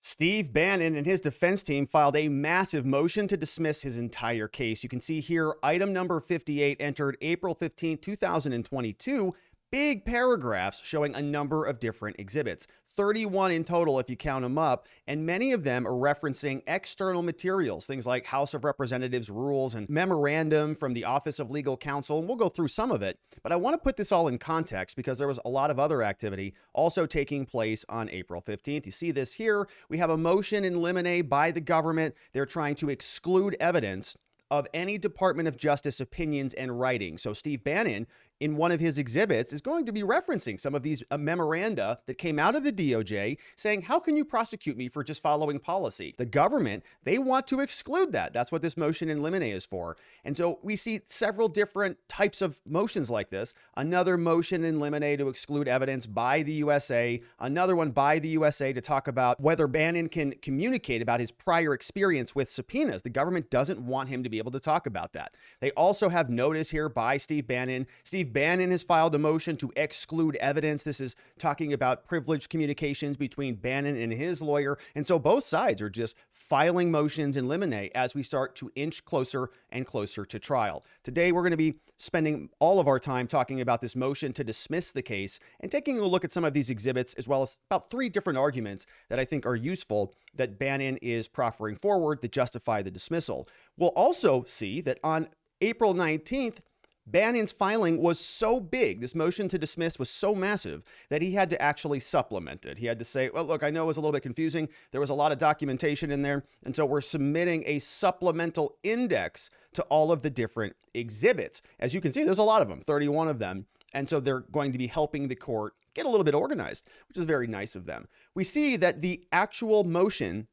Steve Bannon and his defense team filed a massive motion to dismiss his entire case. You can see here item number 58 entered April 15, 2022. Big paragraphs showing a number of different exhibits. 31 in total if you count them up, and many of them are referencing external materials, things like House of Representatives rules and memorandum from the Office of Legal Counsel, and we'll go through some of it. But I want to put this all in context because there was a lot of other activity also taking place on April 15th. You see this here. We have a motion in limine by the government. They're trying to exclude evidence of any Department of Justice opinions and writings. So Steve Bannon, in one of his exhibits, is going to be referencing some of these memoranda that came out of the DOJ saying, how can you prosecute me for just following policy? The government, they want to exclude that. That's what this motion in limine is for. And so we see several different types of motions like this. Another motion in limine to exclude evidence by the USA. Another one by the USA to talk about whether Bannon can communicate about his prior experience with subpoenas. The government doesn't want him to be able to talk about that. They also have notice here by Steve Bannon. Steve Bannon has filed a motion to exclude evidence. This is talking about privileged communications between Bannon and his lawyer. And so both sides are just filing motions in limine as we start to inch closer and closer to trial. Today, we're going to be spending all of our time talking about this motion to dismiss the case and taking a look at some of these exhibits, as well as about 3 different arguments that I think are useful that Bannon is proffering forward that justify the dismissal. We'll also see that on April 19th, Bannon's filing was so big, this motion to dismiss was so massive that he had to actually supplement it. He had to say, well, look, I know it was a little bit confusing. There was a lot of documentation in there. And so we're submitting a supplemental index to all of the different exhibits. As you can see, there's a lot of them, 31 of them. And so they're going to be helping the court get a little bit organized, which is very nice of them. We see that the actual motion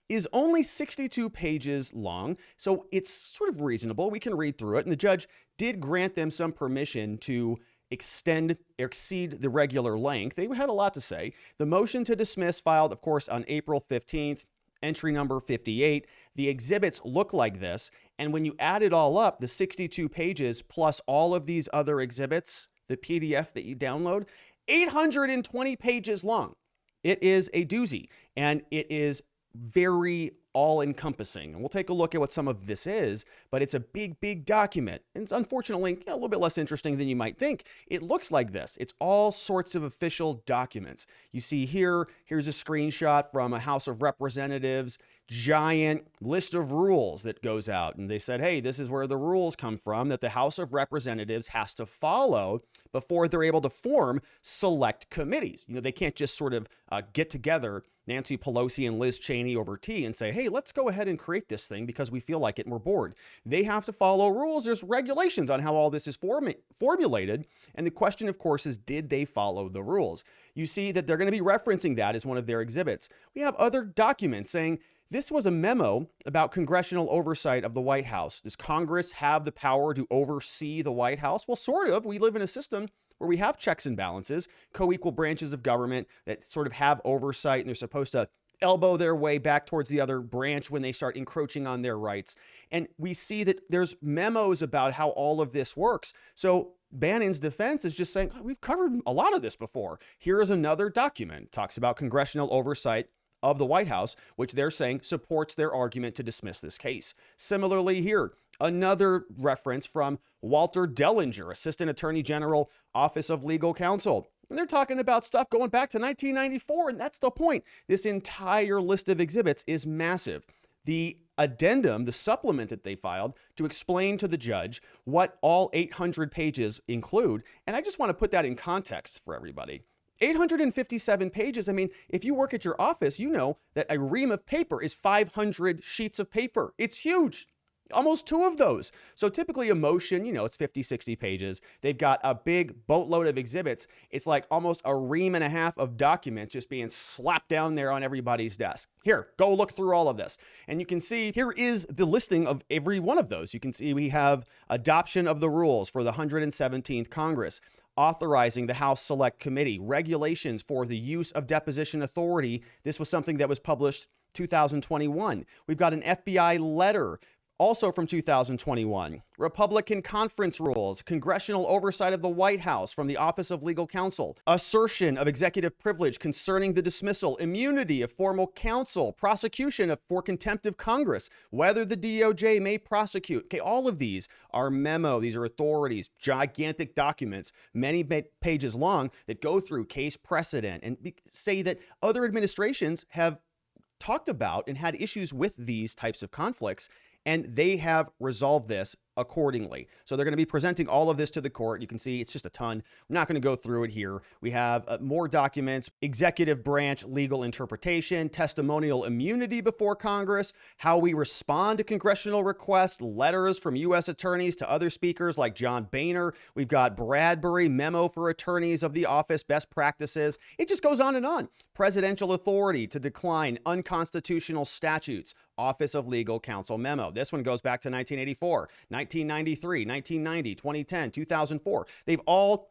is only 62 pages long, so it's sort of reasonable. We can read through it, and the judge did grant them some permission to exceed the regular length. They had a lot to say. The motion to dismiss filed, of course, on April 15th, entry number 58. The exhibits look like this, and when you add it all up, the 62 pages plus all of these other exhibits, the PDF that you download, 820 pages long. It is a doozy, and it is very all-encompassing. And we'll take a look at what some of this is, but it's a big, big document. And it's unfortunately a little bit less interesting than you might think. It looks like this. It's all sorts of official documents. You see here's a screenshot from a House of Representatives, giant list of rules that goes out. And they said, hey, this is where the rules come from that the House of Representatives has to follow before they're able to form select committees. You know, they can't just sort of get together, Nancy Pelosi and Liz Cheney over tea, and say, hey, let's go ahead and create this thing because we feel like it and we're bored. They have to follow rules. There's regulations on how all this is formulated. And the question, of course, is, did they follow the rules? You see that they're going to be referencing that as one of their exhibits. We have other documents saying, this was a memo about congressional oversight of the White House. Does Congress have the power to oversee the White House? Well, sort of. We live in a system where we have checks and balances, co-equal branches of government that sort of have oversight, and they're supposed to elbow their way back towards the other branch when they start encroaching on their rights. And we see that there's memos about how all of this works. So Bannon's defense is just saying, oh, we've covered a lot of this before. Here is another document, talks about congressional oversight of the White House, which they're saying supports their argument to dismiss this case. Similarly here, another reference from Walter Dellinger, Assistant Attorney General, Office of Legal Counsel. And they're talking about stuff going back to 1994, and that's the point. This entire list of exhibits is massive. The addendum, the supplement that they filed to explain to the judge what all 800 pages include, and I just want to put that in context for everybody. 857 pages. I mean, if you work at your office, you know that a ream of paper is 500 sheets of paper. It's huge. Almost 2 of those. So typically a motion, you know, it's 50, 60 pages. They've got a big boatload of exhibits. It's like almost a ream and a half of documents just being slapped down there on everybody's desk. Here, go look through all of this. And you can see here is the listing of every one of those. You can see we have adoption of the rules for the 117th Congress, authorizing the House Select Committee, regulations for the use of deposition authority. This was something that was published 2021. We've got an FBI letter Also from 2021, Republican conference rules, congressional oversight of the White House from the Office of Legal Counsel, assertion of executive privilege concerning the dismissal, immunity of formal counsel, prosecution for contempt of Congress, whether the DOJ may prosecute. Okay, all of these are memo. These are authorities, gigantic documents, many pages long that go through case precedent and say that other administrations have talked about and had issues with these types of conflicts, and they have resolved this accordingly. So they're going to be presenting all of this to the court. You can see it's just a ton. We're not going to go through it here. We have more documents, executive branch legal interpretation, testimonial immunity before Congress, how we respond to congressional requests, letters from U.S. attorneys to other speakers like John Boehner. We've got Bradbury memo for attorneys of the office, best practices. It just goes on and on. Presidential authority to decline unconstitutional statutes. Office of Legal Counsel memo. This one goes back to 1984, 1993, 1990, 2010, 2004. They've all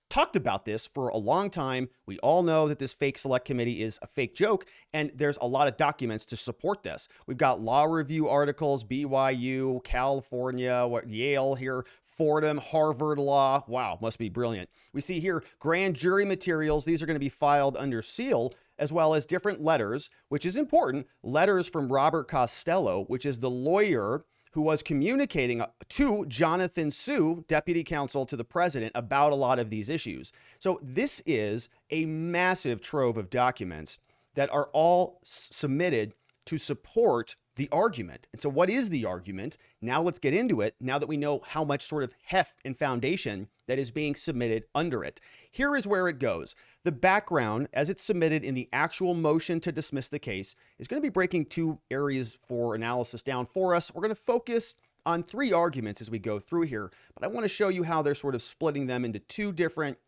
talked about this for a long time. We all know that this fake select committee is a fake joke, and there's a lot of documents to support this. We've got law review articles, BYU, California, Yale here, Fordham, Harvard Law. Wow, must be brilliant. We see here grand jury materials. These are going to be filed under seal, as well as different letters, which is important, letters from Robert Costello, which is the lawyer who was communicating to Jonathan Sue, deputy counsel to the president, about a lot of these issues. So this is a massive trove of documents that are all submitted to support the argument. And so what is the argument? Now let's get into it, now that we know how much sort of heft and foundation that is being submitted under it. Here is where it goes. The background, as it's submitted in the actual motion to dismiss the case, is going to be breaking two areas for analysis down for us. We're going to focus on three arguments as we go through here, but I want to show you how they're sort of splitting them into two different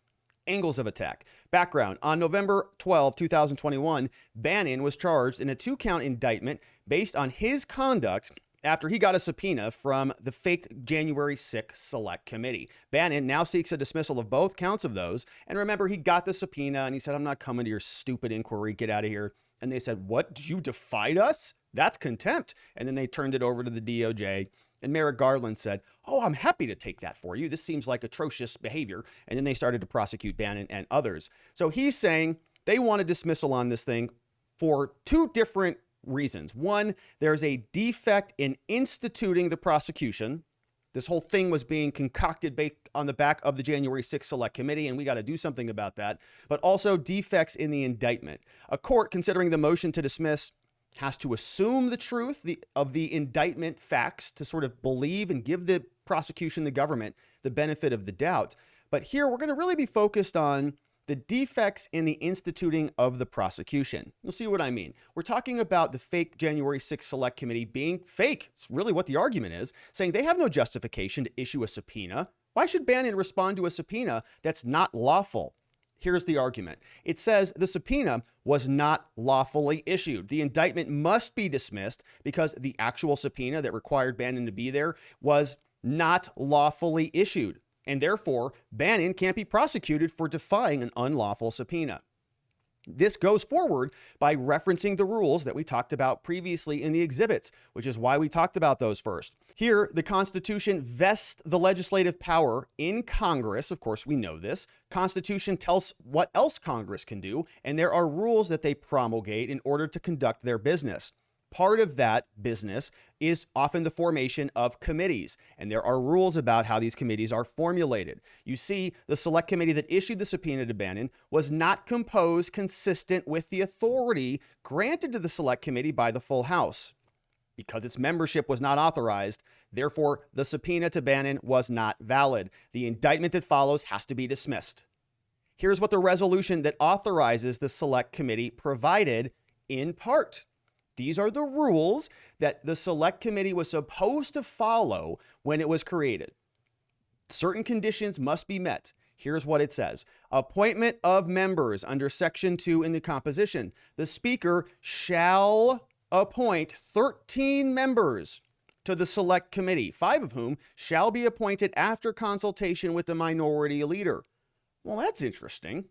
angles of attack. Background: on November 12, 2021, Bannon was charged in a 2-count indictment based on his conduct after he got a subpoena from the faked January 6th Select Committee. Bannon now seeks a dismissal of both counts of those. And remember, he got the subpoena and he said, "I'm not coming to your stupid inquiry. Get out of here." And they said, "What? You defied us? That's contempt." And then they turned it over to the DOJ. And Merrick Garland said, "Oh, I'm happy to take that for you. This seems like atrocious behavior." And then they started to prosecute Bannon and others. So he's saying they want a dismissal on this thing for two different reasons. One, there's a defect in instituting the prosecution. This whole thing was being concocted on the back of the January 6th Select Committee, and we got to do something about that. But also defects in the indictment. A court considering the motion to dismiss has to assume the truth of the indictment facts to sort of believe and give the prosecution, the government, the benefit of the doubt. But here we're going to really be focused on the defects in the instituting of the prosecution. You'll see what I mean. We're talking about the fake January 6th Select Committee being fake. It's really what the argument is, saying they have no justification to issue a subpoena. Why should Bannon respond to a subpoena that's not lawful? Here's the argument. It says the subpoena was not lawfully issued. The indictment must be dismissed because the actual subpoena that required Bannon to be there was not lawfully issued. And therefore, Bannon can't be prosecuted for defying an unlawful subpoena. This goes forward by referencing the rules that we talked about previously in the exhibits, which is why we talked about those first. Here, the Constitution vests the legislative power in Congress. Of course, we know this. Constitution tells what else Congress can do, and there are rules that they promulgate in order to conduct their business. Part of that business is often the formation of committees, and there are rules about how these committees are formulated. You see, the Select Committee that issued the subpoena to Bannon was not composed consistent with the authority granted to the Select Committee by the full House. Because its membership was not authorized, therefore, the subpoena to Bannon was not valid. The indictment that follows has to be dismissed. Here's what the resolution that authorizes the Select Committee provided in part. These are the rules that the Select Committee was supposed to follow when it was created. Certain conditions must be met. Here's what it says. Appointment of members under Section 2 in the composition. The Speaker shall appoint 13 members to the Select Committee, 5 of whom shall be appointed after consultation with the minority leader. Well, that's interesting.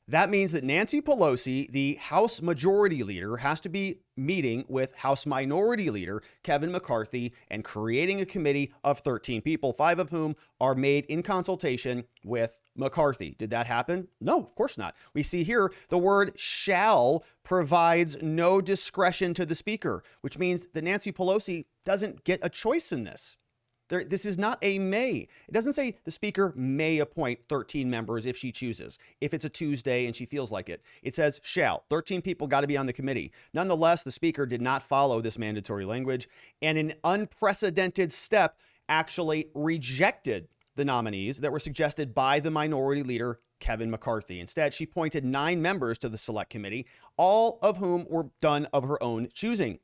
That means that Nancy Pelosi, the House Majority Leader, has to be meeting with House Minority Leader Kevin McCarthy and creating a committee of 13 people, 5 of whom are made in consultation with McCarthy. Did that happen? No, of course not. We see here the word shall provides no discretion to the Speaker, which means that Nancy Pelosi doesn't get a choice in this. This is not a may. It doesn't say the Speaker may appoint 13 members if she chooses, if it's a Tuesday and she feels like it. It says shall. 13 people got to be on the committee. Nonetheless, the Speaker did not follow this mandatory language, and an unprecedented step actually rejected the nominees that were suggested by the Minority Leader, Kevin McCarthy. Instead, she appointed 9 members to the Select Committee, all of whom were done of her own choosing.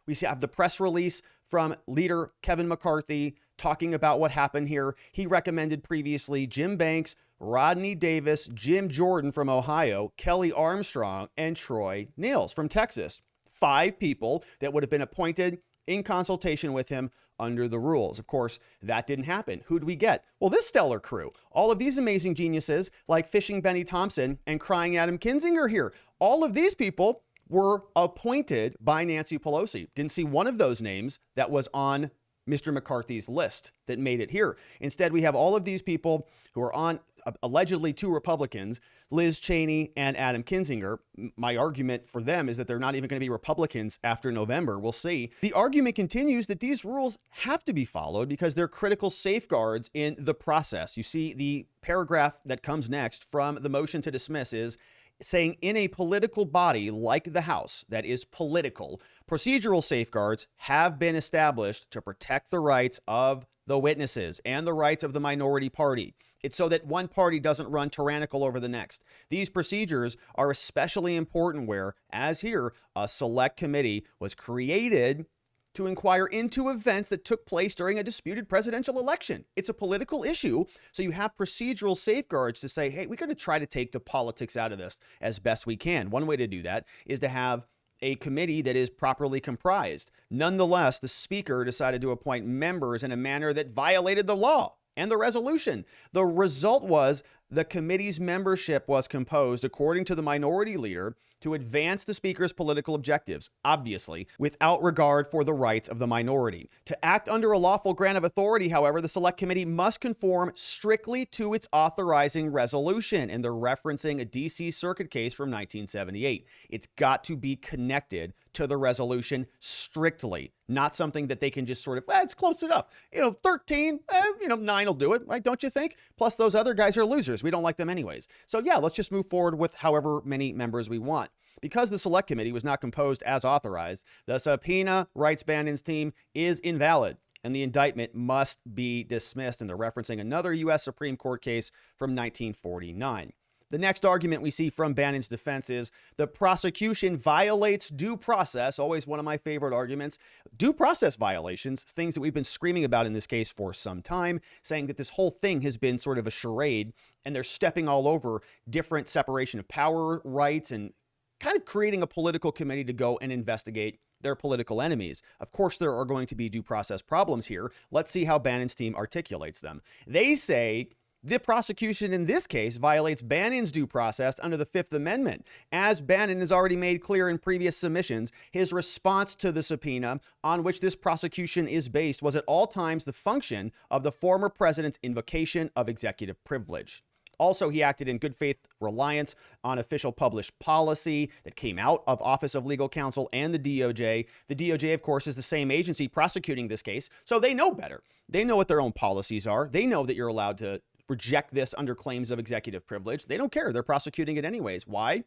We have the press release from Leader Kevin McCarthy talking about what happened here. He recommended previously Jim Banks, Rodney Davis, Jim Jordan from Ohio, Kelly Armstrong, and Troy Nehls from Texas. 5 people that would have been appointed in consultation with him under the rules. Of course, that didn't happen. Who do we get? Well, this stellar crew. All of these amazing geniuses like Fishing Benny Thompson and Crying Adam Kinzinger here. All of these people were appointed by Nancy Pelosi. Didn't see one of those names that was on Mr. McCarthy's list that made it here. Instead, we have all of these people who are on allegedly 2 Republicans, Liz Cheney and Adam Kinzinger. My argument for them is that they're not even going to be Republicans after November. We'll see. The argument continues that these rules have to be followed because they're critical safeguards in the process. You see, the paragraph that comes next from the motion to dismiss is saying in a political body like the House that is political, procedural safeguards have been established to protect the rights of the witnesses and the rights of the minority party. It's so that one party doesn't run tyrannical over the next. These procedures are especially important where, as here, a select committee was created to inquire into events that took place during a disputed presidential election. It's a political issue, so you have procedural safeguards to say, hey, we're going to try to take the politics out of this as best we can. One way to do that is to have a committee that is properly comprised. Nonetheless, the Speaker decided to appoint members in a manner that violated the law and the resolution. The result was the committee's membership was composed, according to the Minority Leader, to advance the Speaker's political objectives, obviously, without regard for the rights of the minority. To act under a lawful grant of authority, however, the Select Committee must conform strictly to its authorizing resolution, and they're referencing a D.C. Circuit case from 1978. It's got to be connected to the resolution strictly, not something that they can just sort of, it's close enough. 13, 9 will do it, right? Don't you think? Plus, those other guys are losers. We don't like them anyways. So yeah, let's just move forward with however many members we want. Because the Select Committee was not composed as authorized, the subpoena, writes Bannon's team, is invalid, and the indictment must be dismissed. And they're referencing another U.S. Supreme Court case from 1949. The next argument we see from Bannon's defense is the prosecution violates due process, always one of my favorite arguments. Due process violations, things that we've been screaming about in this case for some time, saying that this whole thing has been sort of a charade, and they're stepping all over different separation of power rights and kind of creating a political committee to go and investigate their political enemies. Of course, there are going to be due process problems here. Let's see how Bannon's team articulates them. They say the prosecution in this case violates Bannon's due process under the Fifth Amendment. As Bannon has already made clear in previous submissions, his response to the subpoena on which this prosecution is based was at all times the function of the former president's invocation of executive privilege. Also, he acted in good faith reliance on official published policy that came out of Office of Legal Counsel and the DOJ. The DOJ, of course, is the same agency prosecuting this case, so they know better. They know what their own policies are. They know that you're allowed to reject this under claims of executive privilege. They don't care. They're prosecuting it anyways. Why?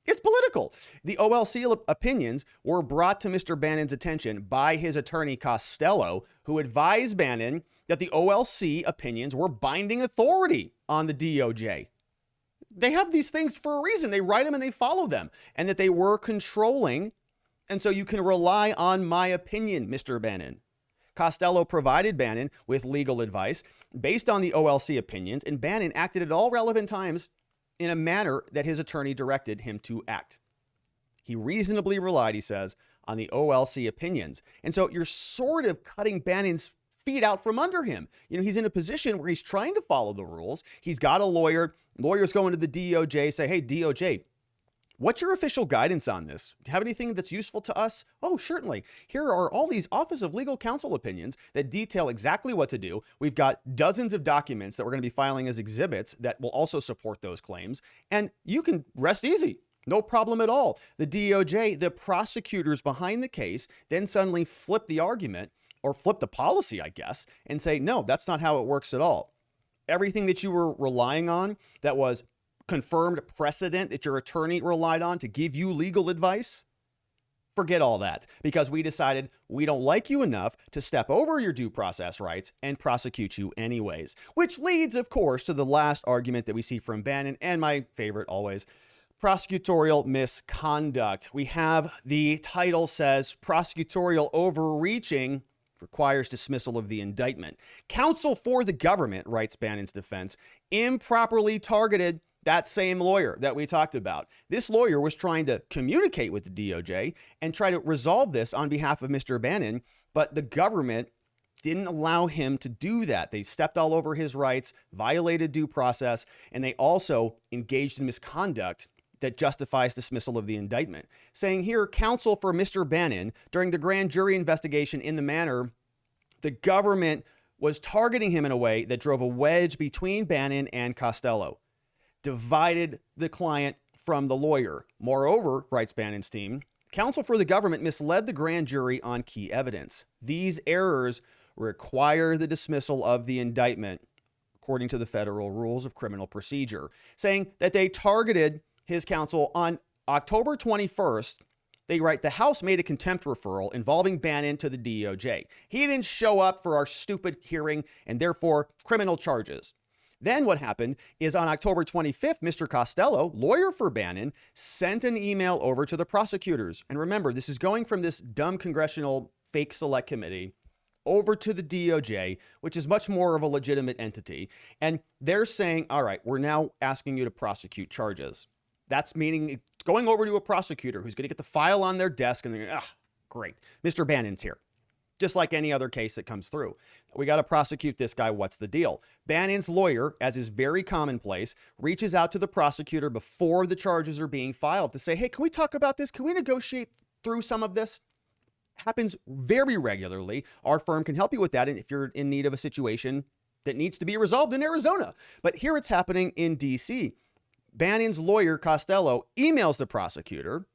It's political. The OLC opinions were brought to Mr. Bannon's attention by his attorney Costello, who advised Bannon that the OLC opinions were binding authority on the DOJ. They have these things for a reason. They write them and they follow them, and that they were controlling. And so you can rely on my opinion, Mr. Bannon. Costello provided Bannon with legal advice based on the OLC opinions, and Bannon acted at all relevant times in a manner that his attorney directed him to act. He reasonably relied, he says, on the OLC opinions. And so you're sort of cutting Bannon's feet out from under him. He's in a position where he's trying to follow the rules. He's got a lawyer. Lawyers go into the DOJ, say, hey, DOJ, what's your official guidance on this? Do you have anything that's useful to us? Oh, certainly. Here are all these Office of Legal Counsel opinions that detail exactly what to do. We've got dozens of documents that we're going to be filing as exhibits that will also support those claims. And you can rest easy. No problem at all. The DOJ, the prosecutors behind the case, then suddenly flip the argument or flip the policy, I guess, and say, no, that's not how it works at all. Everything that you were relying on that was confirmed precedent that your attorney relied on to give you legal advice, forget all that, because we decided we don't like you enough to step over your due process rights and prosecute you anyways. Which leads, of course, to the last argument that we see from Bannon, and my favorite always, prosecutorial misconduct. We have the title says prosecutorial overreaching requires dismissal of the indictment. Counsel for the government, writes Bannon's defense, improperly targeted that same lawyer that we talked about. This lawyer was trying to communicate with the DOJ and try to resolve this on behalf of Mr. Bannon, but the government didn't allow him to do that. They stepped all over his rights, violated due process, and they also engaged in misconduct that justifies dismissal of the indictment. Saying here, counsel for Mr. Bannon, during the grand jury investigation in the manner, the government was targeting him in a way that drove a wedge between Bannon and Costello, divided the client from the lawyer. Moreover, writes Bannon's team, counsel for the government misled the grand jury on key evidence. These errors require the dismissal of the indictment, according to the federal rules of criminal procedure, saying that they targeted his counsel on October 21st. They write, the House made a contempt referral involving Bannon to the DOJ. He didn't show up for our stupid hearing and therefore criminal charges. Then what happened is on October 25th, Mr. Costello, lawyer for Bannon, sent an email over to the prosecutors. And remember, this is going from this dumb congressional fake select committee over to the DOJ, which is much more of a legitimate entity. And they're saying, all right, we're now asking you to prosecute charges. That's meaning it's going over to a prosecutor who's going to get the file on their desk and they're going, great, Mr. Bannon's here. Just like any other case that comes through. We got to prosecute this guy. What's the deal? Bannon's lawyer, as is very commonplace, reaches out to the prosecutor before the charges are being filed to say, hey, can we talk about this? Can we negotiate through some of this? Happens very regularly. Our firm can help you with that if you're in need of a situation that needs to be resolved in Arizona. But here it's happening in DC. Bannon's lawyer, Costello, emails the prosecutor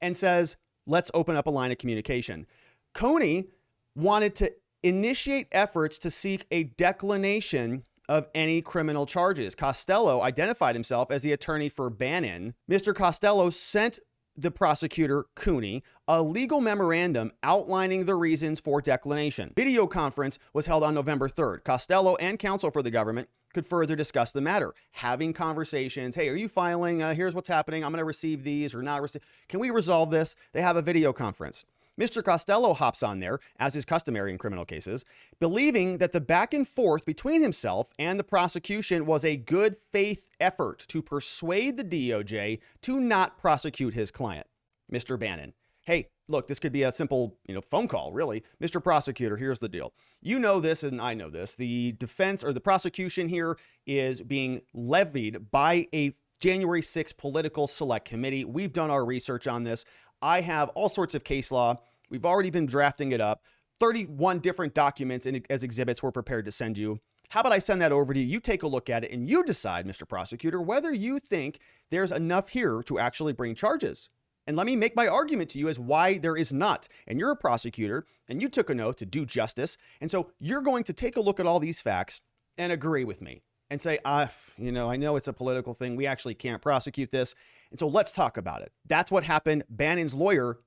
and says, let's open up a line of communication. Coney wanted to initiate efforts to seek a declination of any criminal charges. Costello identified himself as the attorney for Bannon. Mr. Costello sent the prosecutor, Cooney, a legal memorandum outlining the reasons for declination. Video conference was held on November 3rd. Costello and counsel for the government could further discuss the matter, having conversations. Hey, are you filing? Here's what's happening. I'm going to receive these or not receive. Can we resolve this? They have a video conference. Mr. Costello hops on there, as is customary in criminal cases, believing that the back and forth between himself and the prosecution was a good faith effort to persuade the DOJ to not prosecute his client, Mr. Bannon. Hey, look, this could be a simple, phone call, really. Mr. Prosecutor, here's the deal. You know this and I know this. The defense or the prosecution here is being levied by a January 6th political select committee. We've done our research on this. I have all sorts of case law. We've already been drafting it up. 31 different documents as exhibits we're prepared to send you. How about I send that over to you? You take a look at it and you decide, Mr. Prosecutor, whether you think there's enough here to actually bring charges. And let me make my argument to you as why there is not. And you're a prosecutor and you took an oath to do justice. And so you're going to take a look at all these facts and agree with me and say, I know it's a political thing. We actually can't prosecute this. And so let's talk about it. That's what happened. Bannon's lawyer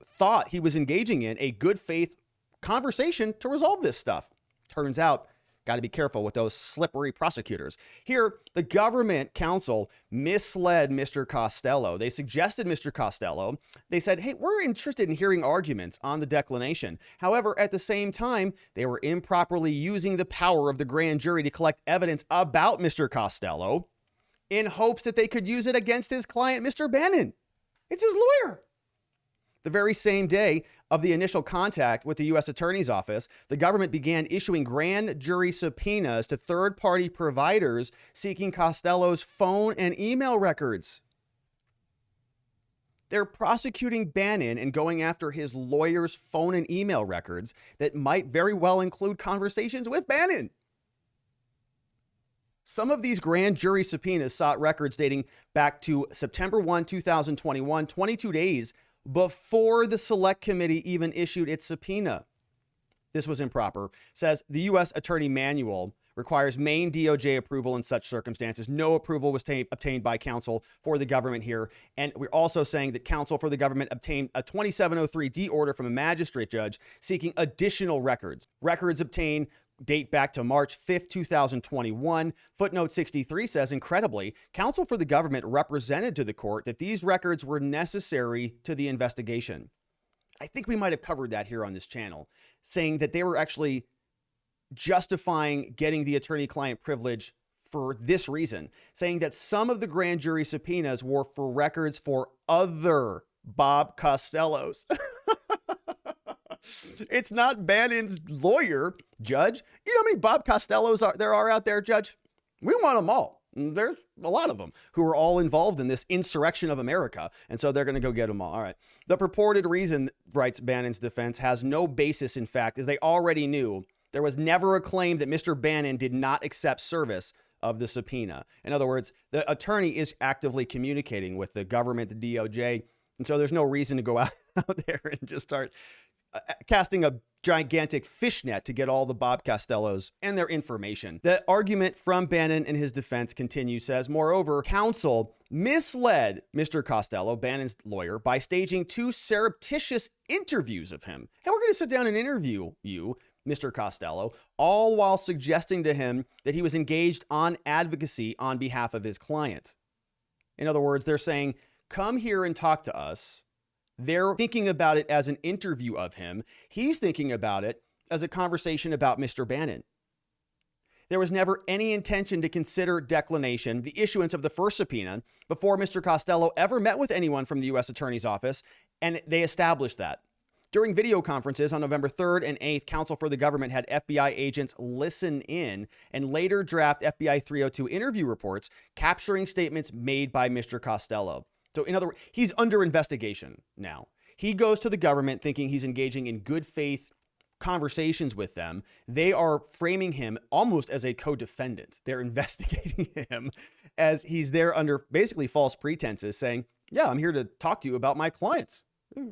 thought he was engaging in a good faith conversation to resolve this stuff. Turns out, got to be careful with those slippery prosecutors. Here, the government counsel misled Mr. Costello. They suggested Mr. Costello. They said, hey, we're interested in hearing arguments on the declination. However, at the same time, they were improperly using the power of the grand jury to collect evidence about Mr. Costello in hopes that they could use it against his client, Mr. Bannon. It's his lawyer. The very same day of the initial contact with the U.S. Attorney's Office, the government began issuing grand jury subpoenas to third-party providers seeking Costello's phone and email records. They're prosecuting Bannon and going after his lawyer's phone and email records that might very well include conversations with Bannon. Some of these grand jury subpoenas sought records dating back to September 1, 2021, 22 days before the Select Committee even issued its subpoena. This was improper. Says the U.S. Attorney Manual requires main DOJ approval in such circumstances. No approval was obtained by counsel for the government here. And we're also saying that counsel for the government obtained a 2703D order from a magistrate judge seeking additional records. Records obtained date back to March 5th, 2021. Footnote 63 says, incredibly, counsel for the government represented to the court that these records were necessary to the investigation. I think we might have covered that here on this channel, saying that they were actually justifying getting the attorney-client privilege for this reason, saying that some of the grand jury subpoenas were for records for other Bob Costellos. It's not Bannon's lawyer, Judge. You know how many Bob Costellos there are out there, Judge? We want them all. There's a lot of them who are all involved in this insurrection of America. And so they're going to go get them all. All right. The purported reason, writes Bannon's defense, has no basis in fact, as they already knew there was never a claim that Mr. Bannon did not accept service of the subpoena. In other words, the attorney is actively communicating with the government, the DOJ. And so there's no reason to go out there and just start casting a gigantic fishnet to get all the Bob Costellos and their information. The argument from Bannon and his defense continues, says, moreover, counsel misled Mr. Costello, Bannon's lawyer, by staging two surreptitious interviews of him. Hey, we're going to sit down and interview you, Mr. Costello, all while suggesting to him that he was engaged on advocacy on behalf of his client. In other words, they're saying, come here and talk to us. They're thinking about it as an interview of him. He's thinking about it as a conversation about Mr. Bannon. There was never any intention to consider declination, the issuance of the first subpoena, before Mr. Costello ever met with anyone from the U.S. Attorney's Office, and they established that. During video conferences on November 3rd and 8th, counsel for the government had FBI agents listen in and later draft FBI 302 interview reports capturing statements made by Mr. Costello. So in other words, he's under investigation now. He goes to the government thinking he's engaging in good faith conversations with them. They are framing him almost as a co-defendant. They're investigating him as he's there under basically false pretenses, saying, yeah, I'm here to talk to you about my clients.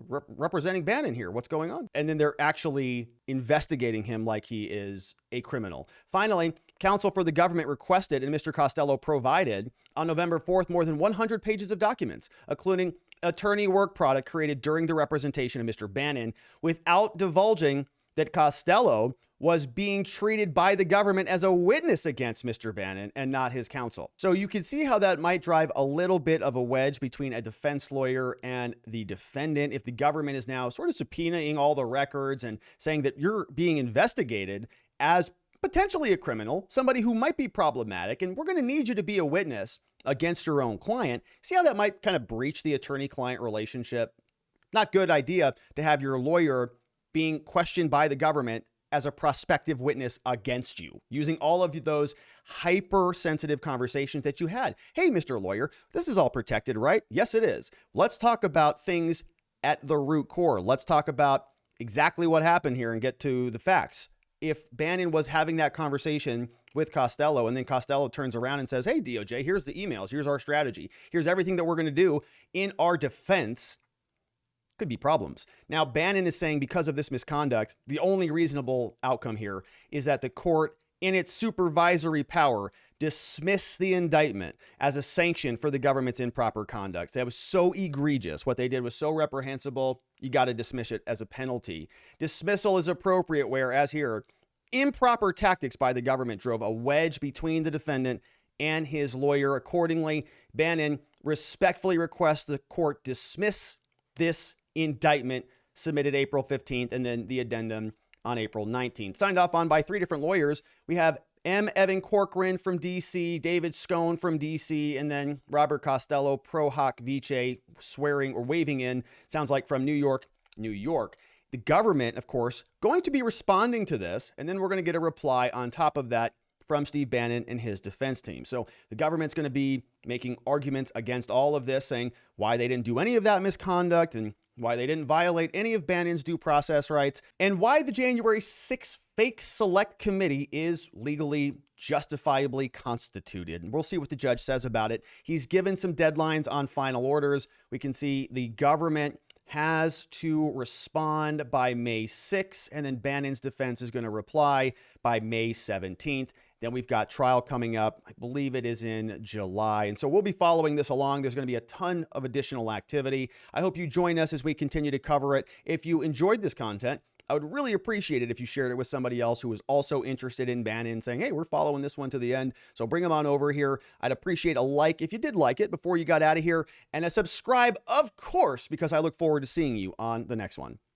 Representing Bannon here. What's going on? And then they're actually investigating him like he is a criminal. Finally, counsel for the government requested, and Mr. Costello provided, on November 4th, more than 100 pages of documents, including attorney work product created during the representation of Mr. Bannon, without divulging that Costello was being treated by the government as a witness against Mr. Bannon and not his counsel. So you can see how that might drive a little bit of a wedge between a defense lawyer and the defendant if the government is now sort of subpoenaing all the records and saying that you're being investigated as potentially a criminal, somebody who might be problematic, and we're going to need you to be a witness against your own client. See how that might kind of breach the attorney-client relationship? Not good idea to have your lawyer being questioned by the government as a prospective witness against you, using all of those hypersensitive conversations that you had. Hey, Mr. Lawyer, this is all protected, right? Yes, it is. Let's talk about things at the root core. Let's talk about exactly what happened here and get to the facts. If Bannon was having that conversation with Costello and then Costello turns around and says, hey, DOJ, here's the emails. Here's our strategy. Here's everything that we're going to do in our defense. Could be problems. Now, Bannon is saying because of this misconduct, the only reasonable outcome here is that the court, in its supervisory power, dismiss the indictment as a sanction for the government's improper conduct. That was so egregious. What they did was so reprehensible. You got to dismiss it as a penalty. Dismissal is appropriate, whereas here, improper tactics by the government drove a wedge between the defendant and his lawyer. Accordingly, Bannon respectfully requests the court dismiss this indictment submitted April 15th and then the addendum on April 19th. Signed off on by 3 different lawyers. We have M. Evan Corcoran from D.C., David Scone from D.C., and then Robert Costello, pro hoc vice, swearing or waving in, sounds like from New York, New York. The government, of course, going to be responding to this, and then we're going to get a reply on top of that from Steve Bannon and his defense team. So the government's going to be making arguments against all of this, saying why they didn't do any of that misconduct and why they didn't violate any of Bannon's due process rights, and why the January 6th fake select committee is legally, justifiably constituted. And we'll see what the judge says about it. He's given some deadlines on final orders. We can see the government has to respond by May 6th, and then Bannon's defense is going to reply by May 17th. Then we've got trial coming up. I believe it is in July. And so we'll be following this along. There's going to be a ton of additional activity. I hope you join us as we continue to cover it. If you enjoyed this content, I would really appreciate it if you shared it with somebody else who is also interested in Bannon, saying, hey, we're following this one to the end, so bring them on over here. I'd appreciate a like if you did like it before you got out of here, and a subscribe, of course, because I look forward to seeing you on the next one.